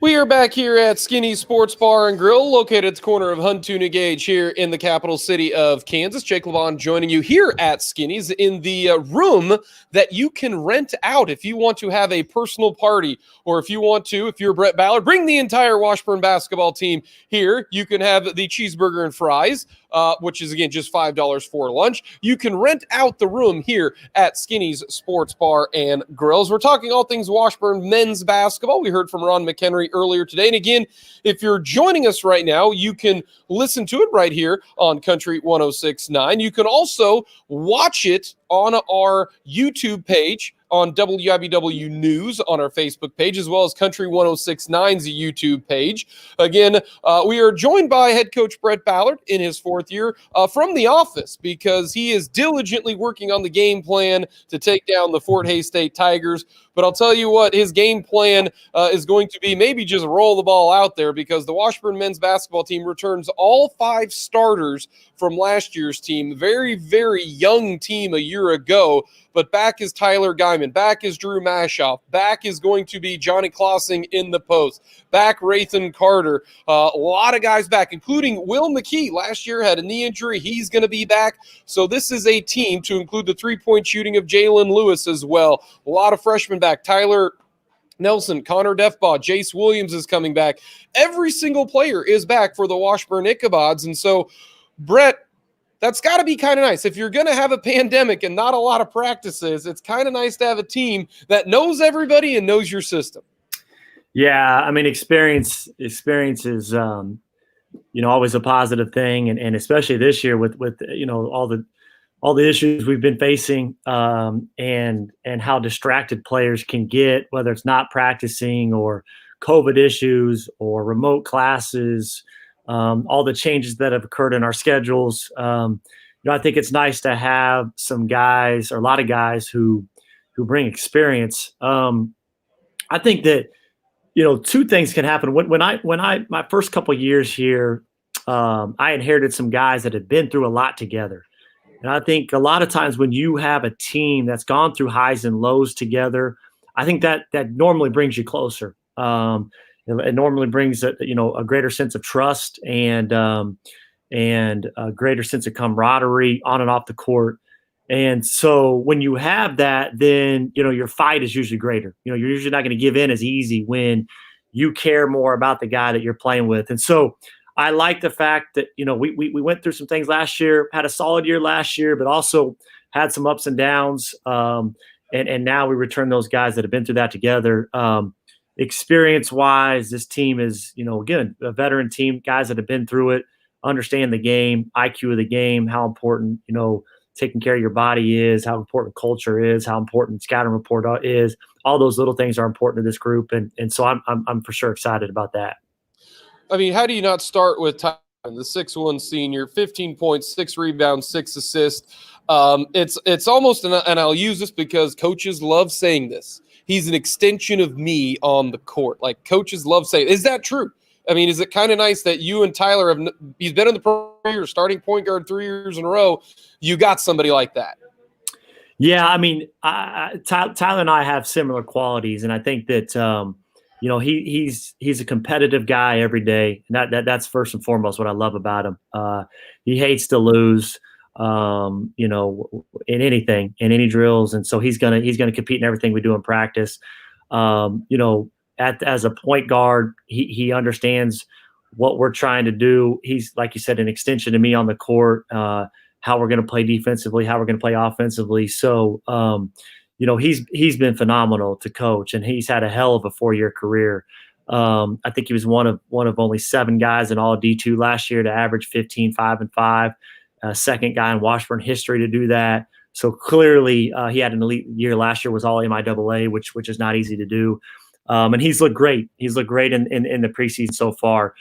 We are back here at Skinny Sports Bar and Grill, located at the corner of Huntoon Gage here in the capital city of Kansas. Jake LeBon joining you here at Skinny's in the room that you can rent out if you want to have a personal party, or if you're Brett Ballard, bring the entire Washburn basketball team here. You can have the cheeseburger and fries, which is, again, just $5 for lunch. You can rent out the room here at Skinny's Sports Bar and Grills. We're talking all things Washburn men's basketball. We heard from Ron Mchenry earlier today. And again, if you're joining us right now, you can listen to it right here on Country 106.9. You can also watch it on our YouTube page, on WIBW News on our Facebook page, as well as Country 106.9's YouTube page. Again, we are joined by head coach Brett Ballard in his fourth year from the office, because he is diligently working on the game plan to take down the Fort Hays State Tigers. But I'll tell you what, his game plan is going to be maybe just roll the ball out there, because the Washburn men's basketball team returns all 5 starters from last year's team. Very, very young team a year ago. But back is Tyler Guyman. Back is Drew Mashoff. Back is going to be Johnny Klossing in the post. Back Rathan Carter. A lot of guys back, including Will McKee. Last year had a knee injury. He's going to be back. So this is a team to include the three-point shooting of Jalen Lewis as well. A lot of freshmen back. Tyler Nelson, Connor Defbaugh, Jace Williams is coming back. Every single player is back for the Washburn Ichabods. And so, Brett, that's got to be kind of nice. If you're going to have a pandemic and not a lot of practices, it's kind of nice to have a team that knows everybody and knows your system. Yeah, I mean, experience is always a positive thing, and especially this year with all the issues we've been facing, and how distracted players can get, whether it's not practicing or COVID issues or remote classes. All the changes that have occurred in our schedules. I think it's nice to have some guys, or a lot of guys who bring experience. I think that, 2 things can happen. When I my first couple of years here, I inherited some guys that had been through a lot together. And I think a lot of times when you have a team that's gone through highs and lows together, I think that normally brings you closer. It normally brings a greater sense of trust and a greater sense of camaraderie on and off the court. And so when you have that, then your fight is usually greater. You're usually not going to give in as easy when you care more about the guy that you're playing with. And so I like the fact that we went through some things last year, had a solid year last year, but also had some ups and downs. And now we return those guys that have been through that together. Experience-wise, this team is, again, a veteran team, guys that have been through it, understand the game, IQ of the game, how important, taking care of your body is, how important culture is, how important scouting report is. All those little things are important to this group, and so I'm for sure excited about that. I mean, how do you not start with Tyler, the 6'1" senior, 15 points, 6 rebounds, 6 assists? It's almost, and I'll use this because coaches love saying this, he's an extension of me on the court. Like, coaches love saying, is that true? I mean, is it kind of nice that you and Tyler he's been in the program, starting point guard 3 years in a row. You got somebody like that. Yeah, I mean, Tyler and I have similar qualities, and I think that he's a competitive guy every day. And that's first and foremost what I love about him. He hates to lose. In anything, in any drills. And so he's gonna compete in everything we do in practice. As a point guard, he understands what we're trying to do. He's, like you said, an extension to me on the court, how we're going to play defensively, how we're going to play offensively. So, he's been phenomenal to coach, and he's had a hell of a 4-year career. I think he was one of only 7 guys in all D2 last year to average 15, 5, and 5. Second guy in Washburn history to do that. So clearly he had an elite year last year, was all MIAA, which is not easy to do. And he's looked great. He's looked great in the preseason so far.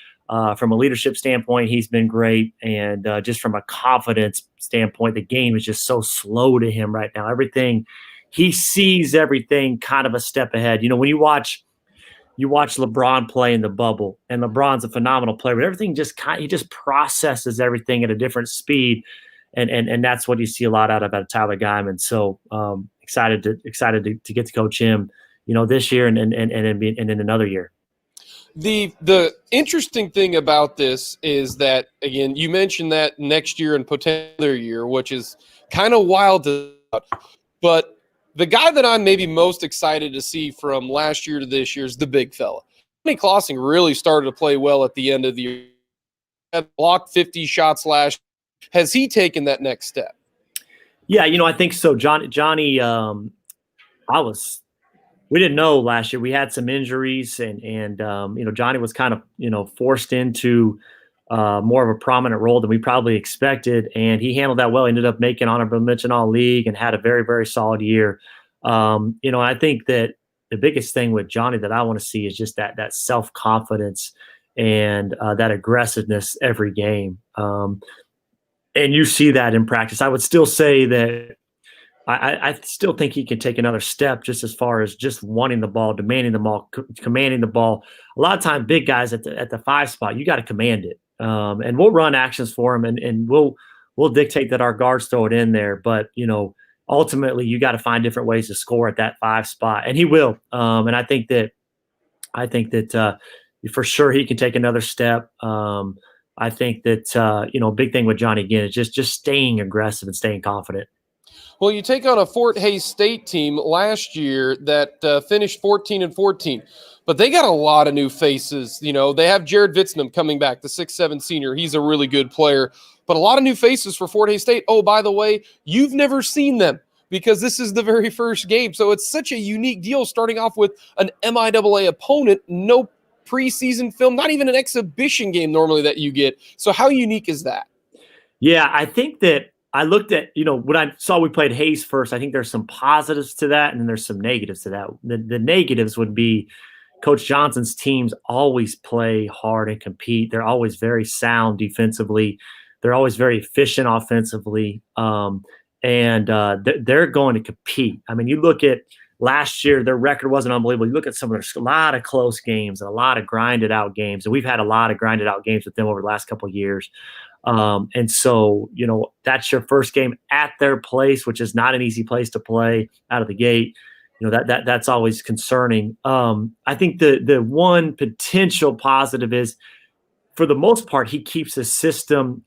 From a leadership standpoint, he's been great. And just from a confidence standpoint, the game is just so slow to him right now. He sees everything kind of a step ahead. When you watch LeBron play in the bubble, and LeBron's a phenomenal player, but everything he just processes everything at a different speed, and that's what you see a lot out of Tyler Guyman. So excited to get to coach him, this year and in another year. The interesting thing about this is that, again, you mentioned that next year and potential year, which is kind of wild to thought. But the guy that I'm maybe most excited to see from last year to this year is the big fella. Johnny Clausing really started to play well at the end of the year. Had blocked 50 shots last year. Has he taken that next step? Yeah, I think so. Johnny, we didn't know last year. We had some injuries, and Johnny was kind of forced into more of a prominent role than we probably expected, and he handled that well. He ended up making honorable mention all league and had a very, very solid year. I think that the biggest thing with Johnny that I want to see is just that self-confidence and that aggressiveness every game. And you see that in practice. I would still say that I still think he can take another step just as far as just wanting the ball, demanding the ball, commanding the ball. A lot of times, big guys at the 5 spot, you got to command it. And we'll run actions for him, and we'll dictate that our guards throw it in there. But, ultimately, you got to find different ways to score at that 5 spot, and he will. And I think that for sure he can take another step. I think that big thing with Johnny again is just staying aggressive and staying confident. Well, you take on a Fort Hays State team last year that finished 14-14, but they got a lot of new faces. They have Jared Vitznam coming back, the 6'7" senior. He's a really good player, but a lot of new faces for Fort Hays State. Oh, by the way, you've never seen them because this is the very first game. So it's such a unique deal starting off with an MIAA opponent, no preseason film, not even an exhibition game normally that you get. So how unique is that? Yeah, I think that I looked at, when I saw we played Hayes first, I think there's some positives to that and then there's some negatives to that. The negatives would be Coach Johnson's teams always play hard and compete. They're always very sound defensively. They're always very efficient offensively. And they're going to compete. I mean, you look at last year, their record wasn't unbelievable. You look at a lot of close games and a lot of grinded out games. And we've had a lot of grinded out games with them over the last couple of years. And so, that's your first game at their place, which is not an easy place to play out of the gate. That's always concerning. I think the one potential positive is, for the most part, he keeps the system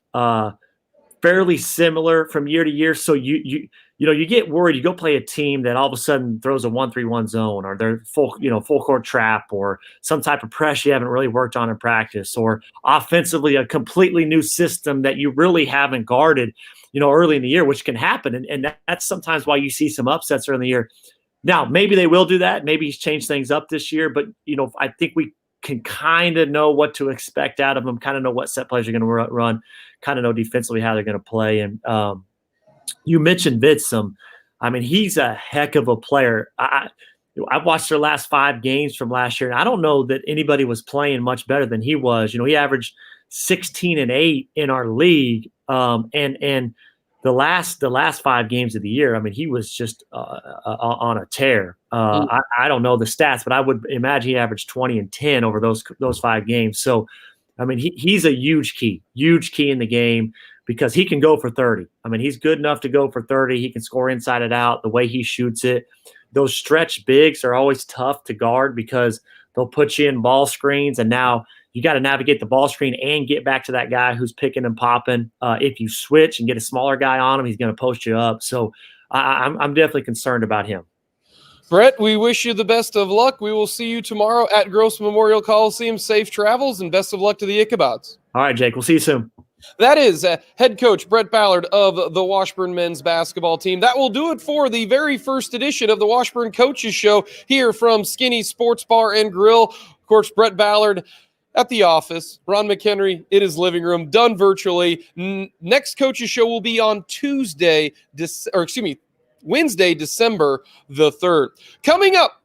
fairly similar from year to year. So you get worried. You go play a team that all of a sudden throws a 1-3-1 zone, or they're full court trap, or some type of press you haven't really worked on in practice, or offensively a completely new system that you really haven't guarded, early in the year, which can happen. And that's sometimes why you see some upsets early in the year. Now, maybe they will do that. Maybe he's changed things up this year, but I think we can kind of know what to expect out of them, kind of know what set plays are going to run, kind of know defensively how they're going to play. And you mentioned Vitzum. I mean, he's a heck of a player. I've watched their last 5 games from last year, and I don't know that anybody was playing much better than he was. He averaged 16-8 in our league, and the last 5 games of the year, I mean, he was just on a tear. I don't know the stats, but I would imagine he averaged 20 and 10 over those 5 games. So, I mean, he's a huge key in the game, because he can go for 30. I mean, he's good enough to go for 30. He can score inside and out the way he shoots it. Those stretch bigs are always tough to guard because they'll put you in ball screens, and now you got to navigate the ball screen and get back to that guy who's picking and popping. If you switch and get a smaller guy on him, he's going to post you up. So I'm definitely concerned about him. Brett, we wish you the best of luck. We will see you tomorrow at Gross Memorial Coliseum. Safe travels and best of luck to the Ichabod's. All right, Jake. We'll see you soon. That is head coach Brett Ballard of the Washburn men's basketball team. That will do it for the very first edition of the Washburn Coaches Show here from Skinny Sports Bar and Grill. Of course, Brett Ballard at the office. Ron Mchenry in his living room, done virtually. Next Coaches Show will be on Wednesday, December the 3rd. Coming up,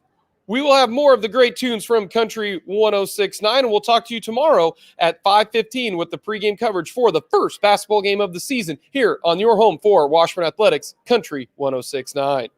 we will have more of the great tunes from Country 106.9, and we'll talk to you tomorrow at 5:15 with the pregame coverage for the first basketball game of the season here on your home for Washburn Athletics, Country 106.9.